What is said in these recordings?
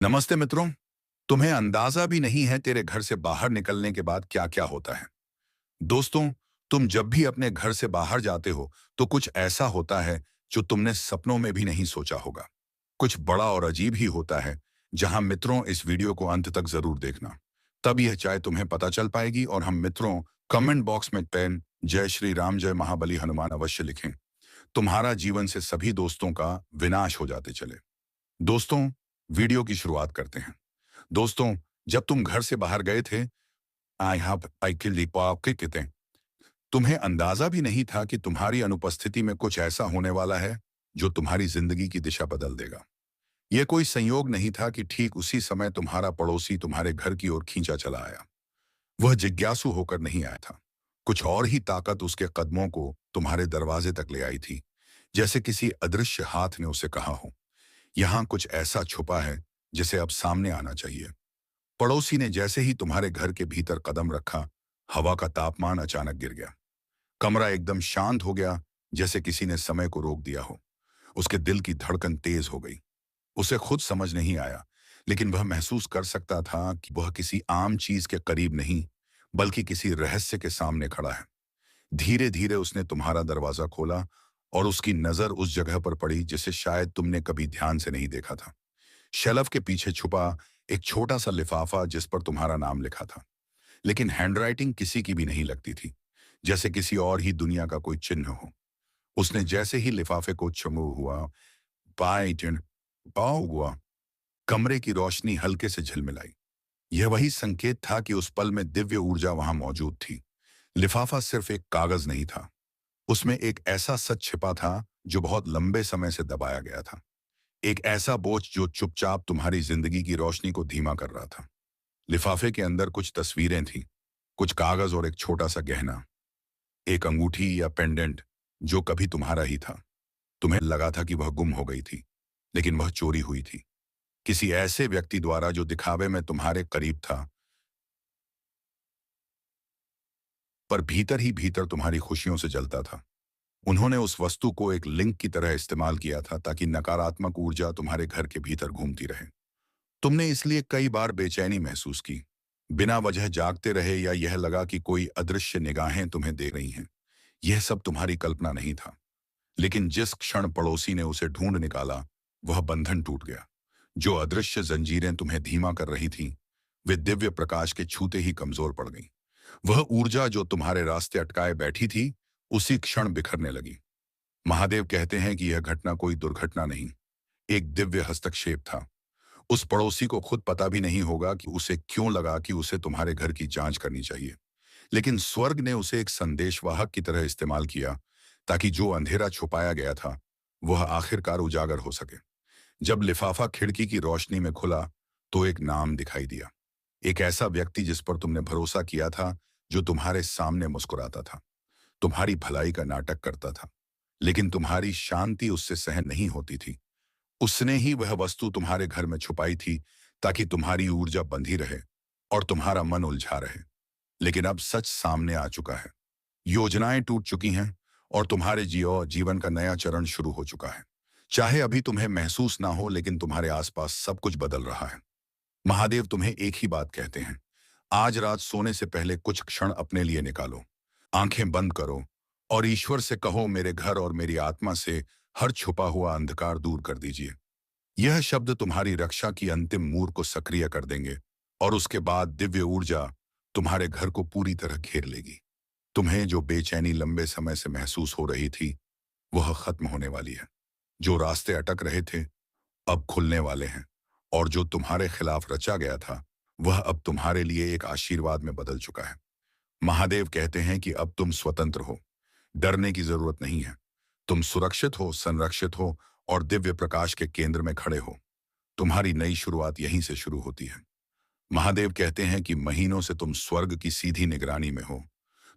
नमस्ते मित्रों। तुम्हें अंदाजा भी नहीं है तेरे घर से बाहर निकलने के बाद क्या क्या होता है। दोस्तों, तुम जब भी अपने घर से बाहर जाते हो तो कुछ ऐसा होता है जो तुमने सपनों में भी नहीं सोचा होगा। कुछ बड़ा और अजीब ही होता है। जहां मित्रों, इस वीडियो को अंत तक जरूर देखना, तब यह चाहे तुम्हें पता चल पाएगी। और हम मित्रों, कमेंट बॉक्स में पेन जय श्री राम जय महाबली हनुमान अवश्य लिखें। तुम्हारा जीवन से सभी दोस्तों का विनाश हो जाते चले। दोस्तों, वीडियो की शुरुआत करते हैं। दोस्तों, जब तुम घर से बाहर गए थे, आई हैव आई किल कहते, तुम्हें अंदाजा भी नहीं था कि तुम्हारी अनुपस्थिति में कुछ ऐसा होने वाला है जो तुम्हारी जिंदगी की दिशा बदल देगा। यह कोई संयोग नहीं था कि ठीक उसी समय तुम्हारा पड़ोसी तुम्हारे घर की ओर खींचा चला आया। वह जिज्ञासु होकर नहीं आया था। कुछ और ही ताकत उसके कदमों को तुम्हारे दरवाजे तक ले आई थी, जैसे किसी अदृश्य हाथ ने उसे कहा हो, यहाँ कुछ ऐसा छुपा है जिसे अब सामने आना चाहिए। पड़ोसी ने जैसे ही तुम्हारे घर के भीतर कदम रखा, हवा का तापमान अचानक गिर गया। कमरा एकदम शांत हो गया, जैसे किसी ने समय को रोक दिया हो। उसके दिल की धड़कन तेज हो गई। उसे खुद समझ नहीं आया, लेकिन वह महसूस कर सकता था कि वह किसी आम चीज के करीब नहीं, बल्कि किसी रहस्य के सामने खड़ा है। धीरे धीरे उसने तुम्हारा दरवाजा खोला और उसकी नजर उस जगह पर पड़ी जिसे शायद तुमने कभी ध्यान से नहीं देखा था। शेल्फ के पीछे छुपा एक छोटा सा लिफाफा जिस पर तुम्हारा नाम लिखा था, लेकिन हैंडराइटिंग किसी की भी नहीं लगती थी, जैसे किसी और ही दुनिया का कोई चिन्ह हो। उसने जैसे ही लिफाफे को चमू हुआ, पाइटन पाव हुआ, कमरे की रोशनी हल्के से झिलमिलाई। यह वही संकेत था कि उस पल में दिव्य ऊर्जा वहां मौजूद थी। लिफाफा सिर्फ एक कागज नहीं था, उसमें एक ऐसा सच छिपा था जो बहुत लंबे समय से दबाया गया था। एक ऐसा बोझ जो चुपचाप तुम्हारी जिंदगी की रोशनी को धीमा कर रहा था। लिफाफे के अंदर कुछ तस्वीरें थीं, कुछ कागज और एक छोटा सा गहना, एक अंगूठी या पेंडेंट जो कभी तुम्हारा ही था। तुम्हें लगा था कि वह गुम हो गई थी, लेकिन वह चोरी हुई थी किसी ऐसे व्यक्ति द्वारा जो दिखावे में तुम्हारे करीब था, पर भीतर ही भीतर तुम्हारी खुशियों से जलता था। उन्होंने उस वस्तु को एक लिंक की तरह इस्तेमाल किया था ताकि नकारात्मक ऊर्जा तुम्हारे घर के भीतर घूमती रहे। तुमने इसलिए कई बार बेचैनी महसूस की, बिना वजह जागते रहे, या यह लगा कि कोई अदृश्य निगाहें तुम्हें देख रही हैं। यह सब तुम्हारी कल्पना नहीं था, लेकिन जिस क्षण पड़ोसी ने उसे ढूंढ निकाला, वह बंधन टूट गया। जो अदृश्य जंजीरें तुम्हें धीमा कर रही थीं, वे दिव्य प्रकाश के छूते ही कमजोर पड़ गईं। वह ऊर्जा जो तुम्हारे रास्ते अटकाए बैठी थी, उसी क्षण बिखरने लगी। महादेव कहते हैं कि यह घटना कोई दुर्घटना नहीं, एक दिव्य हस्तक्षेप था। उस पड़ोसी को खुद पता भी नहीं होगा कि उसे क्यों लगा कि उसे तुम्हारे घर की जांच करनी चाहिए, लेकिन स्वर्ग ने उसे एक संदेशवाहक की तरह इस्तेमाल किया, ताकि जो अंधेरा छुपाया गया था वह आखिरकार उजागर हो सके। जब लिफाफा खिड़की की रोशनी में खुला, तो एक नाम दिखाई दिया। एक ऐसा व्यक्ति जिस पर तुमने भरोसा किया था, जो तुम्हारे सामने मुस्कुराता था, तुम्हारी भलाई का नाटक करता था, लेकिन तुम्हारी शांति उससे सहन नहीं होती थी। उसने ही वह वस्तु तुम्हारे घर में छुपाई थी, ताकि तुम्हारी ऊर्जा बंधी रहे और तुम्हारा मन उलझा रहे। लेकिन अब सच सामने आ चुका है। योजनाएं टूट चुकी हैं और तुम्हारे जीवन का नया चरण शुरू हो चुका है। चाहे अभी तुम्हें महसूस ना हो, लेकिन तुम्हारे आसपास सब कुछ बदल रहा है। महादेव तुम्हें एक ही बात कहते हैं, आज रात सोने से पहले कुछ क्षण अपने लिए निकालो। आंखें बंद करो और ईश्वर से कहो, मेरे घर और मेरी आत्मा से हर छुपा हुआ अंधकार दूर कर दीजिए। यह शब्द तुम्हारी रक्षा की अंतिम मूर को सक्रिय कर देंगे, और उसके बाद दिव्य ऊर्जा तुम्हारे घर को पूरी तरह घेर लेगी। तुम्हें जो बेचैनी लंबे समय से महसूस हो रही थी, वह खत्म होने वाली है। जो रास्ते अटक रहे थे, अब खुलने वाले हैं, और जो तुम्हारे खिलाफ रचा गया था, वह अब तुम्हारे लिए एक आशीर्वाद में बदल चुका है। महादेव कहते हैं कि अब तुम स्वतंत्र हो, डरने की जरूरत नहीं है। तुम सुरक्षित हो, संरक्षित हो और दिव्य प्रकाश के केंद्र में खड़े हो। तुम्हारी नई शुरुआत यहीं से शुरू होती है। महादेव कहते हैं कि महीनों से तुम स्वर्ग की सीधी निगरानी में हो।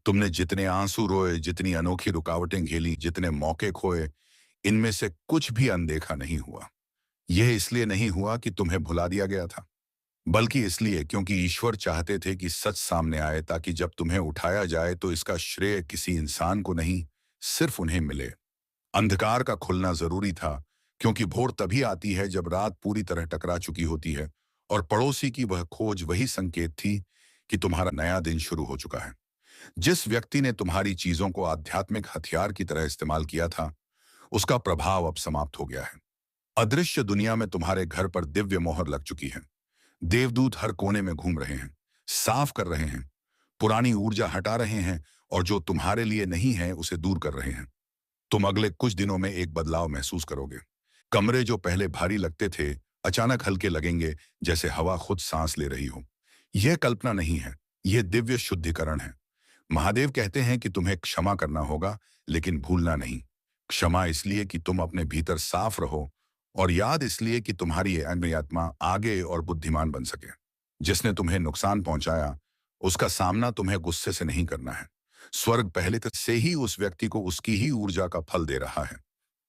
तुमने जितने आंसू रोए, जितनी अनोखी रुकावटें झेली, जितने मौके खोए, इनमें से कुछ भी अनदेखा नहीं हुआ। यह इसलिए नहीं हुआ कि तुम्हें भुला दिया गया था, बल्कि इसलिए क्योंकि ईश्वर चाहते थे कि सच सामने आए, ताकि जब तुम्हें उठाया जाए तो इसका श्रेय किसी इंसान को नहीं, सिर्फ उन्हें मिले। अंधकार का खुलना जरूरी था, क्योंकि भोर तभी आती है जब रात पूरी तरह टकरा चुकी होती है, और पड़ोसी की वह खोज वही संकेत थी कि तुम्हारा नया दिन शुरू हो चुका है। जिस व्यक्ति ने तुम्हारी चीजों को आध्यात्मिक हथियार की तरह इस्तेमाल किया था, उसका प्रभाव अब समाप्त हो गया है। अदृश्य दुनिया में तुम्हारे घर पर दिव्य मोहर लग चुकी है। देवदूत हर कोने में घूम रहे हैं, साफ कर रहे हैं, पुरानी ऊर्जा हटा रहे हैं, और जो तुम्हारे लिए नहीं है उसे दूर कर रहे हैं। तुम अगले कुछ दिनों में एक बदलाव महसूस करोगे। कमरे जो पहले भारी लगते थे, अचानक हल्के लगेंगे, जैसे हवा खुद सांस ले रही हो। यह कल्पना नहीं है, यह दिव्य शुद्धिकरण है। महादेव कहते हैं कि तुम्हें क्षमा करना होगा, लेकिन भूलना नहीं। क्षमा इसलिए कि तुम अपने भीतर साफ रहो, और याद इसलिए कि तुम्हारी ये अग्नि आत्मा आगे और बुद्धिमान बन सके। जिसने तुम्हें नुकसान पहुंचाया, उसका सामना तुम्हें गुस्से से नहीं करना है। स्वर्ग पहले से ही उस व्यक्ति को उसकी ही ऊर्जा का फल दे रहा है।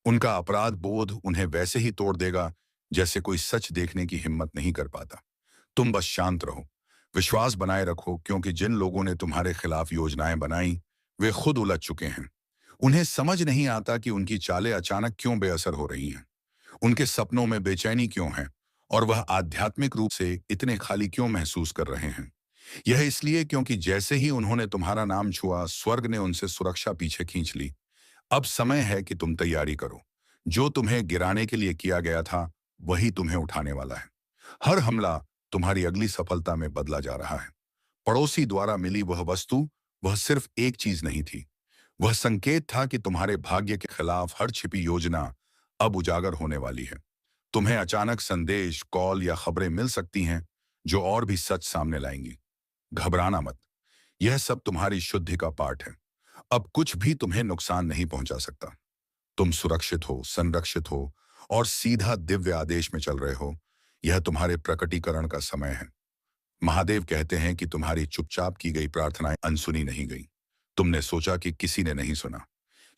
उनका अपराध बोध उन्हें वैसे ही तोड़ देगा, जैसे कोई सच देखने की हिम्मत नहीं कर पाता। तुम बस शांत रहो, विश्वास बनाए रखो, क्योंकि जिन लोगों ने तुम्हारे खिलाफ योजनाएं बनाई, वे खुद उलझ चुके हैं। उन्हें समझ नहीं आता कि उनकी चालें अचानक क्यों बेअसर हो रही हैं। उनके सपनों में बेचैनी क्यों है, और वह आध्यात्मिक रूप से इतने खाली क्यों महसूस कर रहे हैं। यह इसलिए क्योंकि जैसे ही उन्होंने तुम्हारा नाम छुआ, स्वर्ग ने उनसे सुरक्षा पीछे खींच ली। अब समय है कि तुम तैयारी करो। जो तुम्हें गिराने के लिए किया गया था, वही तुम्हें उठाने वाला है। हर हमला तुम्हारी अगली सफलता में बदला जा रहा है। पड़ोसी द्वारा मिली वह वस्तु, वह सिर्फ एक चीज नहीं थी। वह संकेत था कि तुम्हारे भाग्य के खिलाफ हर छिपी योजना अब उजागर होने वाली है। तुम्हें अचानक संदेश, कॉल या खबरें मिल सकती हैं, जो और भी सच सामने लाएंगी। घबराना मत, यह सब तुम्हारी शुद्धि का पार्ट है। अब कुछ भी तुम्हें नुकसान नहीं पहुंचा सकता। तुम सुरक्षित हो, संरक्षित हो, और सीधा दिव्य आदेश में चल रहे हो। यह तुम्हारे प्रकटीकरण का समय है। महादेव कहते हैं कि तुम्हारी चुपचाप की गई प्रार्थनाएं अनसुनी नहीं गई। तुमने सोचा कि किसी ने नहीं सुना,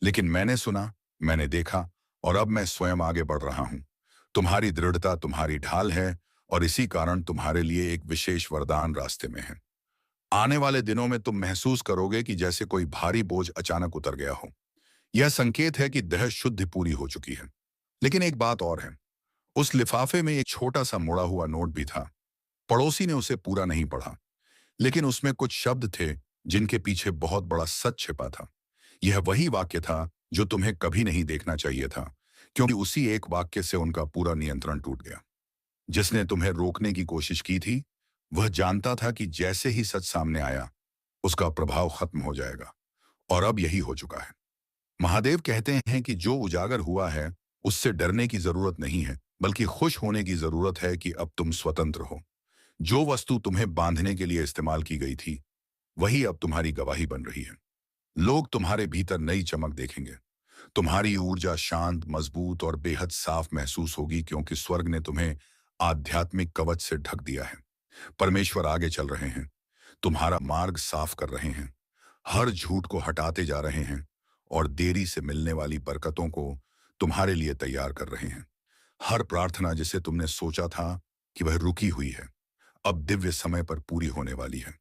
लेकिन मैंने सुना, मैंने देखा, और अब मैं स्वयं आगे बढ़ रहा हूं। तुम्हारी दृढ़ता तुम्हारी ढाल है, और इसी कारण तुम्हारे लिए एक विशेष वरदान रास्ते में है। आने वाले दिनों में तुम महसूस करोगे कि जैसे कोई भारी बोझ अचानक उतर गया हो। यह संकेत है कि देह शुद्धि पूरी हो चुकी है। लेकिन एक बात और है, उस लिफाफे में एक छोटा सा मुड़ा हुआ नोट भी था। पड़ोसी ने उसे पूरा नहीं पढ़ा, लेकिन उसमें कुछ शब्द थे जिनके पीछे बहुत बड़ा सच छिपा था। यह वही वाक्य था जो तुम्हें कभी नहीं देखना चाहिए था, क्योंकि उसी एक वाक्य से उनका पूरा नियंत्रण टूट गया। जिसने तुम्हें रोकने की कोशिश की थी, वह जानता था कि जैसे ही सच सामने आया, उसका प्रभाव खत्म हो जाएगा। और अब यही हो चुका है। महादेव कहते हैं कि जो उजागर हुआ है, उससे डरने की जरूरत नहीं है, बल्कि खुश होने की जरूरत है कि अब तुम स्वतंत्र हो। जो वस्तु तुम्हें बांधने के लिए इस्तेमाल की गई थी, वही अब तुम्हारी गवाही बन रही है। लोग तुम्हारे भीतर नई चमक देखेंगे। तुम्हारी ऊर्जा शांत, मजबूत और बेहद साफ महसूस होगी, क्योंकि स्वर्ग ने तुम्हें आध्यात्मिक कवच से ढक दिया है। परमेश्वर आगे चल रहे हैं, तुम्हारा मार्ग साफ कर रहे हैं, हर झूठ को हटाते जा रहे हैं, और देरी से मिलने वाली बरकतों को तुम्हारे लिए तैयार कर रहे हैं। हर प्रार्थना जिसे तुमने सोचा था कि वह रुकी हुई है, अब दिव्य समय पर पूरी होने वाली है।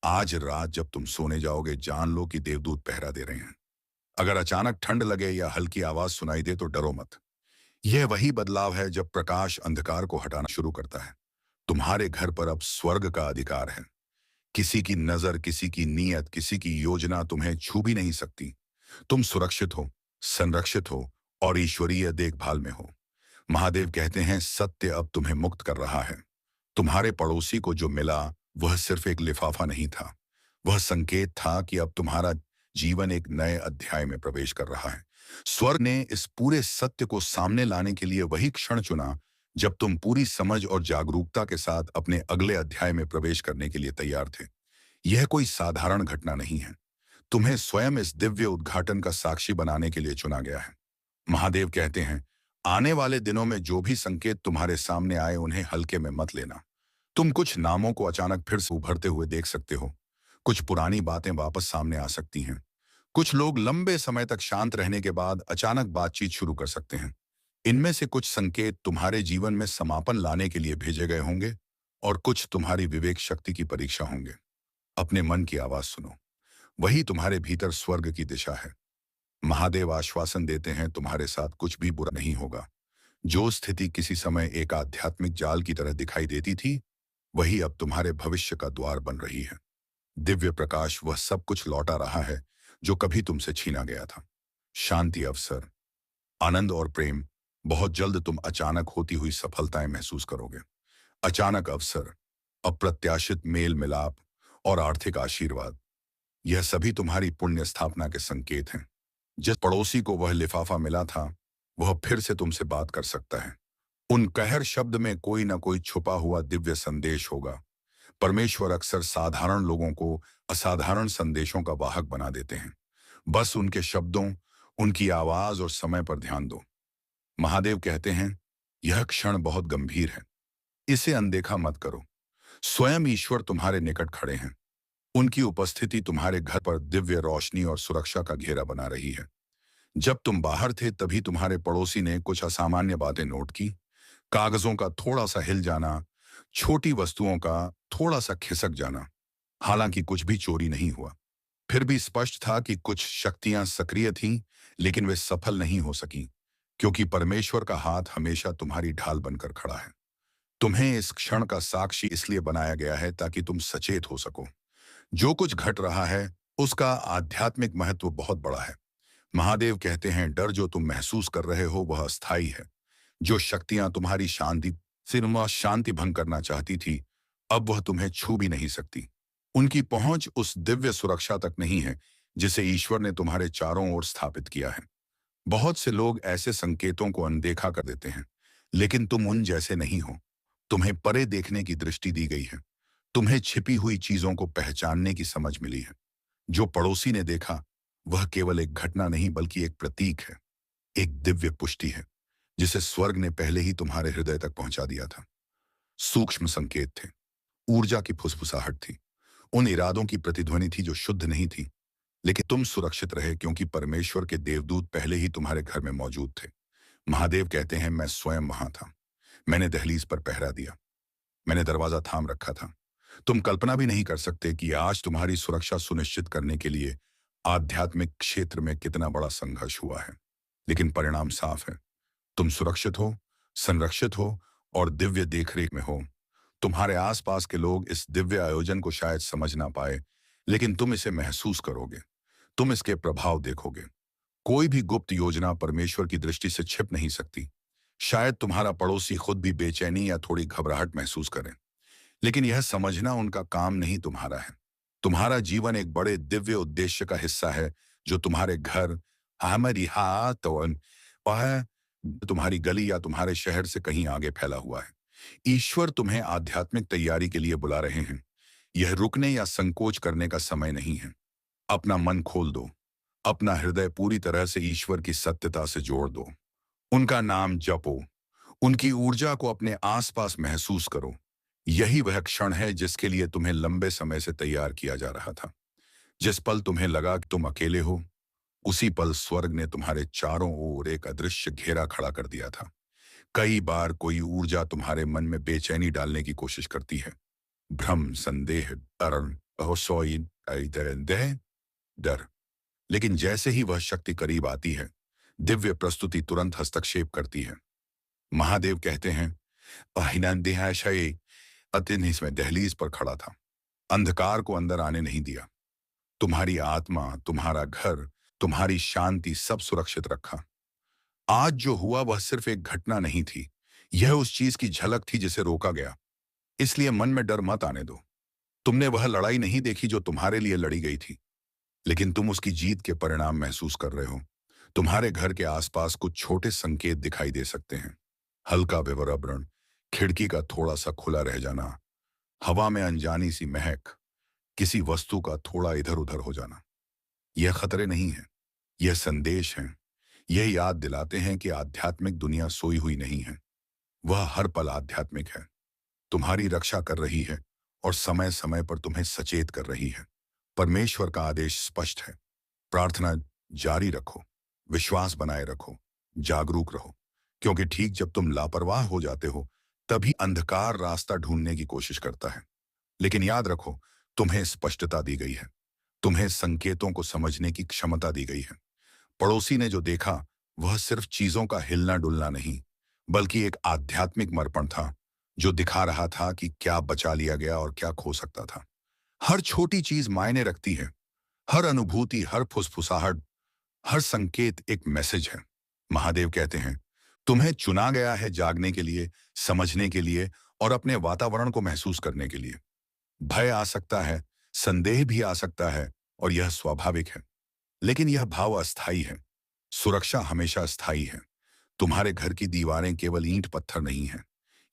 आज रात जब तुम सोने जाओगे, जान लो कि देवदूत पहरा दे रहे हैं। अगर अचानक ठंड लगे या हल्की आवाज सुनाई दे, तो डरो मत। यह वही बदलाव है जब प्रकाश अंधकार को हटाना शुरू करता है। तुम्हारे घर पर अब स्वर्ग का अधिकार है। किसी की नजर, किसी की नीयत, किसी की योजना तुम्हें छू भी नहीं सकती। तुम सुरक्षित हो, संरक्षित हो, और ईश्वरीय देखभाल में हो। महादेव कहते हैं सत्य अब तुम्हें मुक्त कर रहा है। तुम्हारे पड़ोसी को जो मिला, वह सिर्फ एक लिफाफा नहीं था। वह संकेत था कि अब तुम्हारा जीवन एक नए अध्याय में प्रवेश कर रहा है। स्वर्ग ने इस पूरे सत्य को सामने लाने के लिए वही क्षण चुना जब तुम पूरी समझ और जागरूकता के साथ अपने अगले अध्याय में प्रवेश करने के लिए तैयार थे। यह कोई साधारण घटना नहीं है। तुम्हें स्वयं इस दिव्य उद्घाटन का साक्षी बनाने के लिए चुना गया है। महादेव कहते हैं, आने वाले दिनों में जो भी संकेत तुम्हारे सामने आए, उन्हें हल्के में मत लेना। तुम कुछ नामों को अचानक फिर से उभरते हुए देख सकते हो। कुछ पुरानी बातें वापस सामने आ सकती हैं। कुछ लोग लंबे समय तक शांत रहने के बाद अचानक बातचीत शुरू कर सकते हैं। इनमें से कुछ संकेत तुम्हारे जीवन में समापन लाने के लिए भेजे गए होंगे, और कुछ तुम्हारी विवेक शक्ति की परीक्षा होंगे। अपने मन की आवाज सुनो, वही तुम्हारे भीतर स्वर्ग की दिशा है। महादेव आश्वासन देते हैं, तुम्हारे साथ कुछ भी बुरा नहीं होगा। जो स्थिति किसी समय एक आध्यात्मिक जाल की तरह दिखाई देती थी, वही अब तुम्हारे भविष्य का द्वार बन रही है। दिव्य प्रकाश वह सब कुछ लौटा रहा है जो कभी तुमसे छीना गया था। शांति, अवसर, आनंद और प्रेम। बहुत जल्द तुम अचानक होती हुई सफलताएं महसूस करोगे। अचानक अवसर, अप्रत्याशित मेल मिलाप और आर्थिक आशीर्वाद, यह सभी तुम्हारी पुण्य स्थापना के संकेत हैं। जिस पड़ोसी को वह लिफाफा मिला था, वह फिर से तुमसे बात कर सकता है। उन कहर शब्द में कोई ना कोई छुपा हुआ दिव्य संदेश होगा। परमेश्वर अक्सर साधारण लोगों को असाधारण संदेशों का वाहक बना देते हैं। बस उनके शब्दों, उनकी आवाज और समय पर ध्यान दो। महादेव कहते हैं, यह क्षण बहुत गंभीर है, इसे अनदेखा मत करो। स्वयं ईश्वर तुम्हारे निकट खड़े हैं। उनकी उपस्थिति तुम्हारे घर पर दिव्य रोशनी और सुरक्षा का घेरा बना रही है। जब तुम बाहर थे तभी तुम्हारे पड़ोसी ने कुछ असामान्य बातें नोट की। कागजों का थोड़ा सा हिल जाना, छोटी वस्तुओं का थोड़ा सा खिसक जाना। हालांकि कुछ भी चोरी नहीं हुआ, फिर भी स्पष्ट था कि कुछ शक्तियां सक्रिय थीं, लेकिन वे सफल नहीं हो सकीं, क्योंकि परमेश्वर का हाथ हमेशा तुम्हारी ढाल बनकर खड़ा है। तुम्हें इस क्षण का साक्षी इसलिए बनाया गया है ताकि तुम सचेत हो सको। जो कुछ घट रहा है उसका आध्यात्मिक महत्व बहुत बड़ा है। महादेव कहते हैं, डर जो तुम महसूस कर रहे हो वह अस्थायी है। जो शक्तियां तुम्हारी शांति भंग करना चाहती थी, अब वह तुम्हें छू भी नहीं सकती। उनकी पहुंच उस दिव्य सुरक्षा तक नहीं है जिसे ईश्वर ने तुम्हारे चारों ओर स्थापित किया है। बहुत से लोग ऐसे संकेतों को अनदेखा कर देते हैं, लेकिन तुम उन जैसे नहीं हो। तुम्हें परे देखने की दृष्टि दी गई है। तुम्हें छिपी हुई चीजों को पहचानने की समझ मिली है। जो पड़ोसी ने देखा, वह केवल एक घटना नहीं बल्कि एक प्रतीक है, एक दिव्य पुष्टि है, जिसे स्वर्ग ने पहले ही तुम्हारे हृदय तक पहुंचा दिया था। सूक्ष्म संकेत थे, ऊर्जा की फुसफुसाहट थी, उन इरादों की प्रतिध्वनि थी जो शुद्ध नहीं थी, लेकिन तुम सुरक्षित रहे क्योंकि परमेश्वर के देवदूत पहले ही तुम्हारे घर में मौजूद थे। महादेव कहते हैं, मैं स्वयं वहां था। मैंने दहलीज पर पहरा दिया, मैंने दरवाजा थाम रखा था। तुम कल्पना भी नहीं कर सकते कि आज तुम्हारी सुरक्षा सुनिश्चित करने के लिए आध्यात्मिक क्षेत्र में कितना बड़ा संघर्ष हुआ है। लेकिन परिणाम साफ है। तुम सुरक्षित हो, संरक्षित हो और दिव्य देखरेख में हो। तुम्हारे आसपास के लोग इस दिव्य आयोजन को शायद समझ ना पाए, लेकिन तुम इसे महसूस करोगे। तुम इसके प्रभाव देखोगे। कोई भी गुप्त योजना परमेश्वर की दृष्टि से छिप नहीं सकती। शायद तुम्हारा पड़ोसी खुद भी बेचैनी या थोड़ी घबराहट महसूस करे, लेकिन यह समझना उनका काम नहीं, तुम्हारा है। तुम्हारा जीवन एक बड़े दिव्य उद्देश्य का हिस्सा है जो तुम्हारे घर, हमारी हाथ और वह तुम्हारी गली या तुम्हारे शहर से कहीं आगे फैला हुआ है। ईश्वर तुम्हें आध्यात्मिक तैयारी के लिए बुला रहे हैं। यह रुकने या संकोच करने का समय नहीं है। अपना मन खोल दो, अपना हृदय पूरी तरह से ईश्वर की सत्यता से जोड़ दो। उनका नाम जपो, उनकी ऊर्जा को अपने आसपास महसूस करो। यही वह क्षण है जिसके लिए तुम्हें लंबे समय से तैयार किया जा रहा था। जिस पल तुम्हें लगा कि तुम अकेले हो, उसी पल स्वर्ग ने तुम्हारे चारों ओर एक अदृश्य घेरा खड़ा कर दिया था। कई बार कोई ऊर्जा तुम्हारे मन में बेचैनी डालने की कोशिश करती है। भ्रम, संदेह, अरण, असोई, डर। लेकिन जैसे ही वह शक्ति करीब आती है, दिव्य प्रस्तुति तुरंत हस्तक्षेप करती है। महादेव कहते हैं, अहिनंदेहाशय अतिन इसमें दहलीज पर खड़ा था, अंधकार को अंदर आने नहीं दिया। तुम्हारी आत्मा, तुम्हारा घर, तुम्हारी शांति सब सुरक्षित रखा। आज जो हुआ वह सिर्फ एक घटना नहीं थी, यह उस चीज की झलक थी जिसे रोका गया। इसलिए मन में डर मत आने दो। तुमने वह लड़ाई नहीं देखी जो तुम्हारे लिए लड़ी गई थी, लेकिन तुम उसकी जीत के परिणाम महसूस कर रहे हो। तुम्हारे घर के आसपास कुछ छोटे संकेत दिखाई दे सकते हैं। हल्का विवरण, खिड़की का थोड़ा सा खुला रह जाना, हवा में अनजानी सी महक, किसी वस्तु का थोड़ा इधर उधर हो जाना। यह खतरे नहीं है, यह संदेश है। यह याद दिलाते हैं कि आध्यात्मिक दुनिया सोई हुई नहीं है, वह हर पल आध्यात्मिक है, तुम्हारी रक्षा कर रही है और समय समय पर तुम्हें सचेत कर रही है। परमेश्वर का आदेश स्पष्ट है, प्रार्थना जारी रखो, विश्वास बनाए रखो, जागरूक रहो, क्योंकि ठीक जब तुम लापरवाह हो जाते हो तभी अंधकार रास्ता ढूंढने की कोशिश करता है। लेकिन याद रखो, तुम्हें स्पष्टता दी गई है, तुम्हें संकेतों को समझने की क्षमता दी गई है। पड़ोसी ने जो देखा वह सिर्फ चीजों का हिलना डुलना नहीं, बल्कि एक आध्यात्मिक मर्पण था जो दिखा रहा था कि क्या बचा लिया गया और क्या खो सकता था। हर छोटी चीज मायने रखती है। हर अनुभूति, हर फुसफुसाहट, हर संकेत एक मैसेज है। महादेव कहते हैं, तुम्हें चुना गया है जागने के लिए, समझने के लिए और अपने वातावरण को महसूस करने के लिए। भय आ सकता है, संदेह भी आ सकता है और यह स्वाभाविक है। लेकिन यह भाव अस्थायी है। सुरक्षा हमेशा स्थायी है। तुम्हारे घर की दीवारें केवल ईंट पत्थर नहीं है।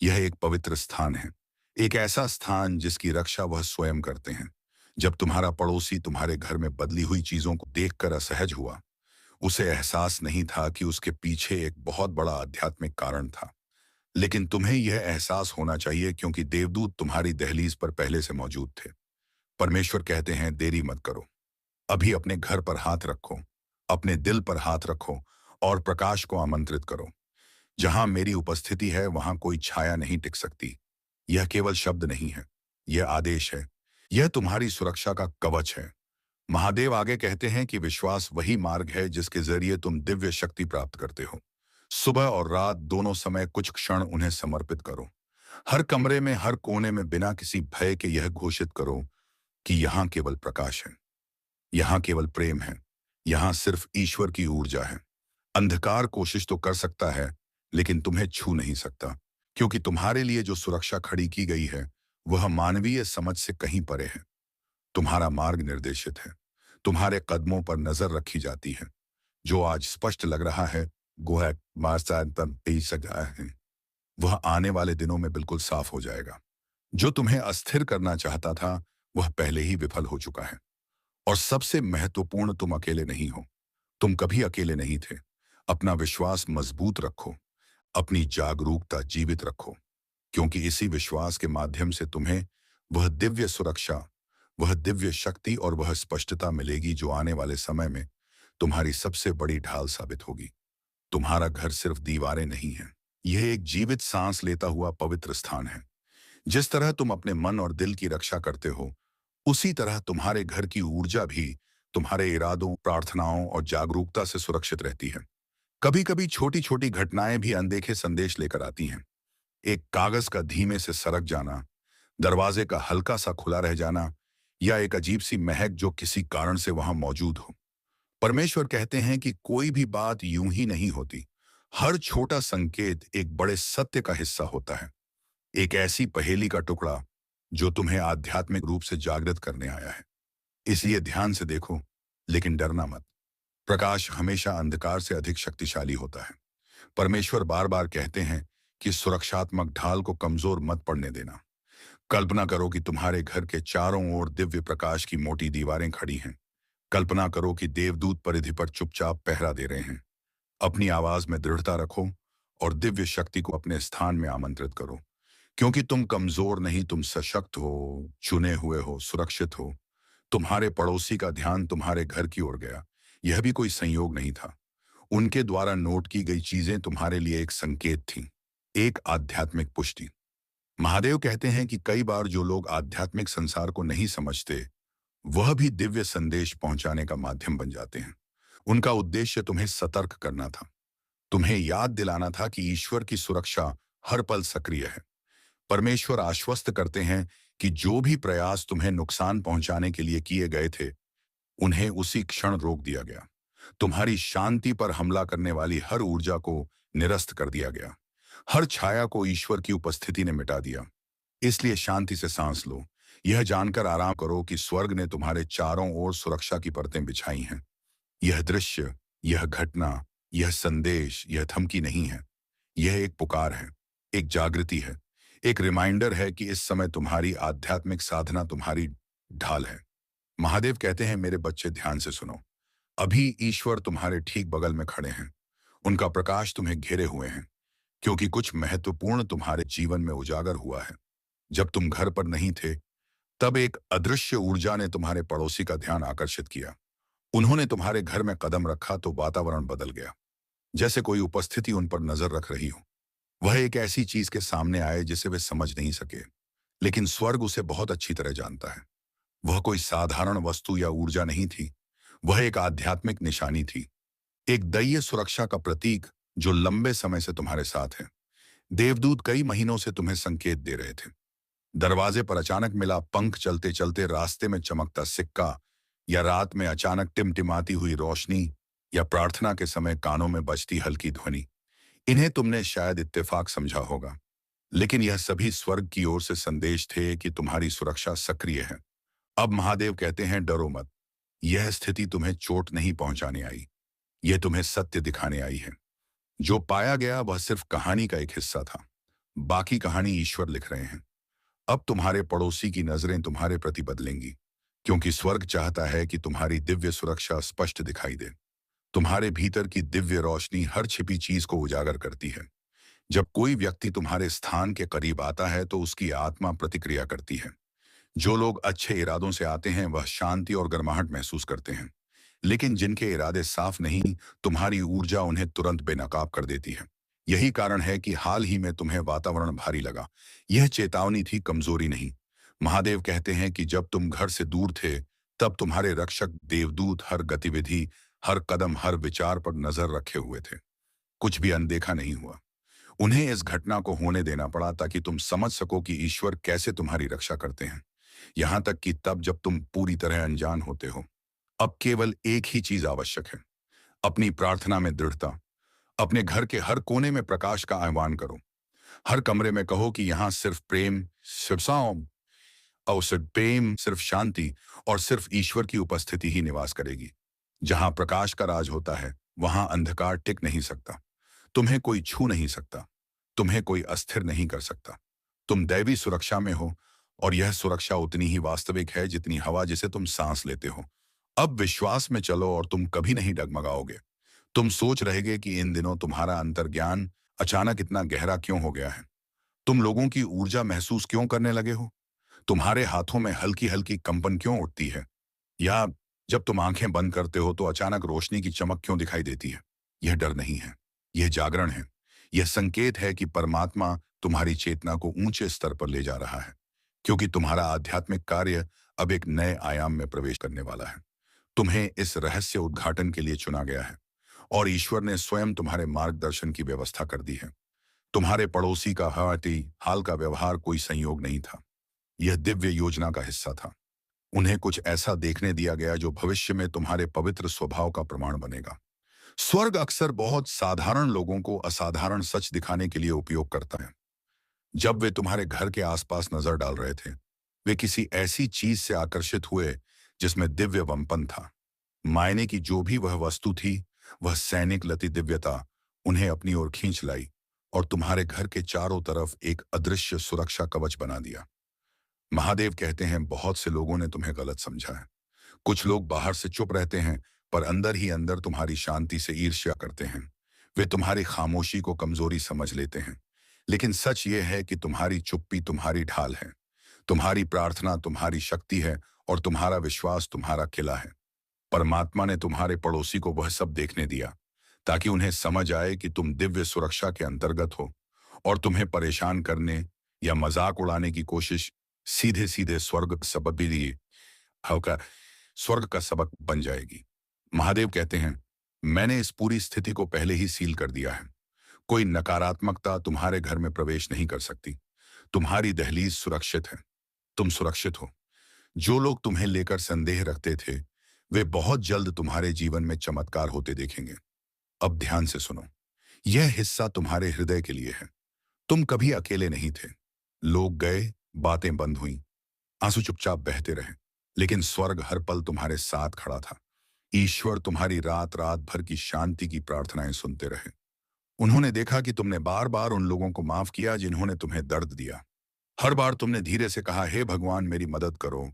यह एक पवित्र स्थान है। एक ऐसा स्थान जिसकी रक्षा वह स्वयं करते हैं। जब तुम्हारा पड़ोसी तुम्हारे घर में बदली हुई चीजों को देखकर असहज हुआ, उसे एहसास नहीं था कि उसके पीछे एक बहुत बड़ा आध्यात्मिक कारण था। लेकिन तुम्हें यह एहसास होना चाहिए क्योंकि देवदूत तुम्हारी दहलीज पर पहले से मौजूद थे। परमेश्वर कहते हैं, देरी मत करो। अभी अपने घर पर हाथ रखो, अपने दिल पर हाथ रखो और प्रकाश को आमंत्रित करो। जहां मेरी उपस्थिति है वहां कोई छाया नहीं टिक सकती। यह केवल शब्द नहीं है, यह आदेश है। यह तुम्हारी सुरक्षा का कवच है। महादेव आगे कहते हैं कि विश्वास वही मार्ग है जिसके जरिए तुम दिव्य शक्ति प्राप्त करते हो। सुबह और रात दोनों समय कुछ क्षण उन्हें समर्पित करो। हर कमरे में, हर कोने में बिना किसी भय के यह घोषित करो कि यहाँ केवल प्रकाश है, यहाँ केवल प्रेम है, यहाँ सिर्फ ईश्वर की ऊर्जा है। अंधकार कोशिश तो कर सकता है, लेकिन तुम्हें छू नहीं सकता, क्योंकि तुम्हारे लिए जो सुरक्षा खड़ी की गई है वह मानवीय समझ से कहीं परे है। तुम्हारा मार्ग निर्देशित है। तुम्हारे कदमों पर नजर रखी जाती है। जो आज स्पष्ट लग रहा है, गोया सजा है, वह आने वाले दिनों में बिल्कुल साफ हो जाएगा। जो तुम्हें अस्थिर करना चाहता था वह पहले ही विफल हो चुका है। और सबसे महत्वपूर्ण, तुम अकेले नहीं हो। तुम कभी अकेले नहीं थे। अपना विश्वास मजबूत रखो, अपनी जागरूकता जीवित रखो, क्योंकि इसी विश्वास के माध्यम से तुम्हें वह दिव्य सुरक्षा, वह दिव्य शक्ति और वह स्पष्टता मिलेगी जो आने वाले समय में तुम्हारी सबसे बड़ी ढाल साबित होगी। तुम्हारा घर सिर्फ दीवारें नहीं है, यह एक जीवित सांस लेता हुआ पवित्र स्थान है। जिस तरह तुम अपने मन और दिल की रक्षा करते हो, उसी तरह तुम्हारे घर की ऊर्जा भी तुम्हारे इरादों, प्रार्थनाओं और जागरूकता से सुरक्षित रहती है। कभी कभी छोटी छोटी घटनाएं भी अनदेखे संदेश लेकर आती हैं। एक कागज का धीमे से सरक जाना, दरवाजे का हल्का सा खुला रह जाना, या एक अजीब सी महक जो किसी कारण से वहां मौजूद हो। परमेश्वर कहते हैं कि कोई भी बात यूं ही नहीं होती। हर छोटा संकेत एक बड़े सत्य का हिस्सा होता है। एक ऐसी पहेली का टुकड़ा जो तुम्हें आध्यात्मिक रूप से जागृत करने आया है। इसलिए ध्यान से देखो, लेकिन डरना मत। प्रकाश हमेशा अंधकार से अधिक शक्तिशाली होता है। परमेश्वर बार बार कहते हैं कि सुरक्षात्मक ढाल को कमजोर मत पड़ने देना। कल्पना करो कि तुम्हारे घर के चारों ओर दिव्य प्रकाश की मोटी दीवारें खड़ी हैं। कल्पना करो कि देवदूत परिधि पर चुपचाप पहरा दे रहे हैं। अपनी आवाज में दृढ़ता रखो और दिव्य शक्ति को अपने स्थान में आमंत्रित करो, क्योंकि तुम कमजोर नहीं, तुम सशक्त हो, चुने हुए हो, सुरक्षित हो। तुम्हारे पड़ोसी का ध्यान तुम्हारे घर की ओर गया, यह भी कोई संयोग नहीं था। उनके द्वारा नोट की गई चीजें तुम्हारे लिए एक संकेत थीं, एक आध्यात्मिक पुष्टि। महादेव कहते हैं कि कई बार जो लोग आध्यात्मिक संसार को नहीं समझते, वह भी दिव्य संदेश पहुंचाने का माध्यम बन जाते हैं। उनका उद्देश्य तुम्हें सतर्क करना था, तुम्हें याद दिलाना था कि ईश्वर की सुरक्षा हर पल सक्रिय है। परमेश्वर आश्वस्त करते हैं कि जो भी प्रयास तुम्हें नुकसान पहुंचाने के लिए किए गए थे, उन्हें उसी क्षण रोक दिया गया। तुम्हारी शांति पर हमला करने वाली हर ऊर्जा को निरस्त कर दिया गया। हर छाया को ईश्वर की उपस्थिति ने मिटा दिया। इसलिए शांति से सांस लो। यह जानकर आराम करो कि स्वर्ग ने तुम्हारे चारों ओर सुरक्षा की परतें बिछाई हैं। यह दृश्य, यह घटना, यह संदेश, यह धमकी नहीं है। यह एक पुकार है, एक जागृति है, एक रिमाइंडर है कि इस समय तुम्हारी आध्यात्मिक साधना तुम्हारी ढाल है। महादेव कहते हैं, मेरे बच्चे ध्यान से सुनो। अभी ईश्वर तुम्हारे ठीक बगल में खड़े हैं। उनका प्रकाश तुम्हें घेरे हुए हैं, क्योंकि कुछ महत्वपूर्ण तुम्हारे जीवन में उजागर हुआ है। जब तुम घर पर नहीं थे, तब एक अदृश्य ऊर्जा ने तुम्हारे पड़ोसी का ध्यान आकर्षित किया। उन्होंने तुम्हारे घर में कदम रखा तो वातावरण बदल गया, जैसे कोई उपस्थिति उन पर नजर रख रही हो। वह एक ऐसी चीज के सामने आए जिसे वे समझ नहीं सके, लेकिन स्वर्ग उसे बहुत अच्छी तरह जानता है। वह कोई साधारण वस्तु या ऊर्जा नहीं थी, वह एक आध्यात्मिक निशानी थी, एक दैवीय सुरक्षा का प्रतीक जो लंबे समय से तुम्हारे साथ है। देवदूत कई महीनों से तुम्हें संकेत दे रहे थे। दरवाजे पर अचानक मिला पंख, चलते चलते रास्ते में चमकता सिक्का, या रात में अचानक टिमटिमाती हुई रोशनी, या प्रार्थना के समय कानों में बजती हल्की ध्वनि। इन्हें तुमने शायद इत्तेफाक समझा होगा, लेकिन यह सभी स्वर्ग की ओर से संदेश थे कि तुम्हारी सुरक्षा सक्रिय है। अब महादेव कहते हैं, डरो मत। यह स्थिति तुम्हें चोट नहीं पहुंचाने आई, यह तुम्हें सत्य दिखाने आई है। जो पाया गया वह सिर्फ कहानी का एक हिस्सा था, बाकी कहानी ईश्वर लिख रहे हैं। अब तुम्हारे पड़ोसी की नजरें तुम्हारे प्रति बदलेंगी, क्योंकि स्वर्ग चाहता है कि तुम्हारी दिव्य सुरक्षा स्पष्ट दिखाई दे। तुम्हारे भीतर की दिव्य रोशनी हर छिपी चीज को उजागर करती है। जब कोई व्यक्ति तुम्हारे स्थान के करीब आता है तो उसकी आत्मा प्रतिक्रिया करती है। जो लोग अच्छे इरादों से आते हैं वह शांति और गर्माहट महसूस करते हैं, लेकिन जिनके इरादे साफ नहीं, तुम्हारी ऊर्जा उन्हें तुरंत बेनकाब कर देती है। यही कारण है कि हाल ही में तुम्हें वातावरण भारी लगा। यह चेतावनी थी, कमजोरी नहीं। महादेव कहते हैं कि जब तुम घर से दूर थे, तब तुम्हारे रक्षक देवदूत हर गतिविधि, हर कदम, हर विचार पर नजर रखे हुए थे। कुछ भी अनदेखा नहीं हुआ। उन्हें इस घटना को होने देना पड़ा ताकि तुम समझ सको कि ईश्वर कैसे तुम्हारी रक्षा करते हैं, यहां तक कि तब जब तुम पूरी तरह अनजान होते हो। अब केवल एक ही चीज आवश्यक है, अपनी प्रार्थना में दृढ़ता। अपने घर के हर कोने में प्रकाश का आह्वान करो। हर कमरे में कहो कि यहाँ सिर्फ प्रेम, सिर्फ साम, और सिर्फ प्रेम, सिर्फ शांति और सिर्फ ईश्वर की उपस्थिति ही निवास करेगी। जहां प्रकाश का राज होता है वहां अंधकार टिक नहीं सकता। तुम्हें कोई छू नहीं सकता, तुम्हें कोई अस्थिर नहीं कर सकता। तुम दैवी सुरक्षा में हो, और यह सुरक्षा उतनी ही वास्तविक है जितनी हवा जिसे तुम सांस लेते हो। अब विश्वास में चलो और तुम कभी नहीं डगमगाओगे। तुम सोच रहेगे कि इन दिनों तुम्हारा अंतर्ज्ञान अचानक इतना गहरा क्यों हो गया है। तुम लोगों की ऊर्जा महसूस क्यों करने लगे हो। तुम्हारे हाथों में हल्की हल्की कंपन क्यों उठती है, या जब तुम आंखें बंद करते हो तो अचानक रोशनी की चमक क्यों दिखाई देती है। यह डर नहीं है, यह जागरण है। यह संकेत है कि परमात्मा तुम्हारी चेतना को ऊंचे स्तर पर ले जा रहा है, क्योंकि तुम्हारा आध्यात्मिक कार्य अब एक नए आयाम में प्रवेश करने वाला है। तुम्हें इस रहस्य उद्घाटन के लिए चुना गया है, और ईश्वर ने स्वयं तुम्हारे मार्गदर्शन की व्यवस्था कर दी है। तुम्हारे पड़ोसी का हाल का व्यवहार कोई संयोग नहीं था, यह दिव्य योजना का हिस्सा था। उन्हें कुछ ऐसा देखने दिया गया जो भविष्य में तुम्हारे पवित्र स्वभाव का प्रमाण बनेगा। स्वर्ग अक्सर बहुत साधारण लोगों को असाधारण सच दिखाने के लिए उपयोग करता है। जब वे तुम्हारे घर के आसपास नजर डाल रहे थे, वे किसी ऐसी चीज से आकर्षित हुए जिसमें दिव्य वंपन था। मायने की जो भी वह वस्तु थी, वह सैनिक लती दिव्यता उन्हें अपनी ओर खींच लाई, और तुम्हारे घर के चारों तरफ एक अदृश्य सुरक्षा कवच बना दिया। महादेव कहते हैं, बहुत से लोगों ने तुम्हें गलत समझा है। कुछ लोग बाहर से चुप रहते हैं, पर अंदर ही अंदर तुम्हारी शांति से ईर्ष्या करते हैं। वे तुम्हारी खामोशी को कमजोरी समझ लेते हैं, लेकिन सच ये है कि तुम्हारी चुप्पी तुम्हारी ढाल है। तुम्हारी प्रार्थना तुम्हारी शक्ति है, और तुम्हारा विश्वास तुम्हारा किला है। परमात्मा ने तुम्हारे पड़ोसी को वह सब देखने दिया ताकि उन्हें समझ आए कि तुम दिव्य सुरक्षा के अंतर्गत हो, और तुम्हें परेशान करने या मजाक उड़ाने की कोशिश सीधे सीधे स्वर्ग का सबक बन जाएगी। महादेव कहते हैं, मैंने इस पूरी स्थिति को पहले ही सील कर दिया है। कोई नकारात्मकता तुम्हारे घर में प्रवेश नहीं कर सकती। तुम्हारी दहलीज सुरक्षित है, तुम सुरक्षित हो। जो लोग तुम्हें लेकर संदेह रखते थे, वे बहुत जल्द तुम्हारे जीवन में चमत्कार होते देखेंगे। अब ध्यान से सुनो, यह हिस्सा तुम्हारे हृदय के लिए है। तुम कभी अकेले नहीं थे। लोग गए, बातें बंद हुई, आंसू चुपचाप बहते रहे, लेकिन स्वर्ग हर पल तुम्हारे साथ खड़ा था। ईश्वर तुम्हारी रात रात भर की शांति की प्रार्थनाएं सुनते रहे। उन्होंने देखा कि तुमने बार बार उन लोगों को माफ किया जिन्होंने तुम्हें दर्द दिया। हर बार तुमने धीरे से कहा, हे भगवान मेरी मदद करो,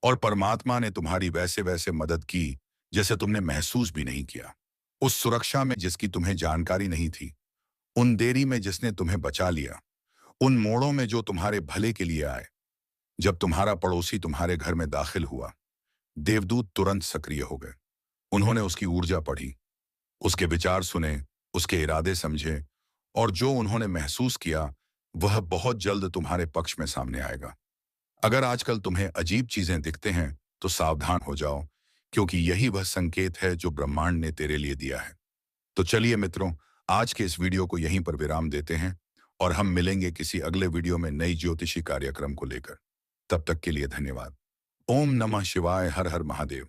और परमात्मा ने तुम्हारी वैसे वैसे मदद की जैसे तुमने महसूस भी नहीं किया। उस सुरक्षा में जिसकी तुम्हें जानकारी नहीं थी, उन देरी में जिसने तुम्हें बचा लिया, उन मोड़ों में जो तुम्हारे भले के लिए आए। जब तुम्हारा पड़ोसी तुम्हारे घर में दाखिल हुआ, देवदूत तुरंत सक्रिय हो गए। उन्होंने उसकी ऊर्जा पढ़ी, उसके विचार सुने, उसके इरादे समझे, और जो उन्होंने महसूस किया वह बहुत जल्द तुम्हारे पक्ष में सामने आएगा। अगर आजकल तुम्हें अजीब चीजें दिखते हैं तो सावधान हो जाओ, क्योंकि यही वह संकेत है जो ब्रह्मांड ने तेरे लिए दिया है। तो चलिए मित्रों, आज के इस वीडियो को यहीं पर विराम देते हैं, और हम मिलेंगे किसी अगले वीडियो में नई ज्योतिषी कार्यक्रम को लेकर। तब तक के लिए धन्यवाद। ओम नमः शिवाय। हर हर महादेव।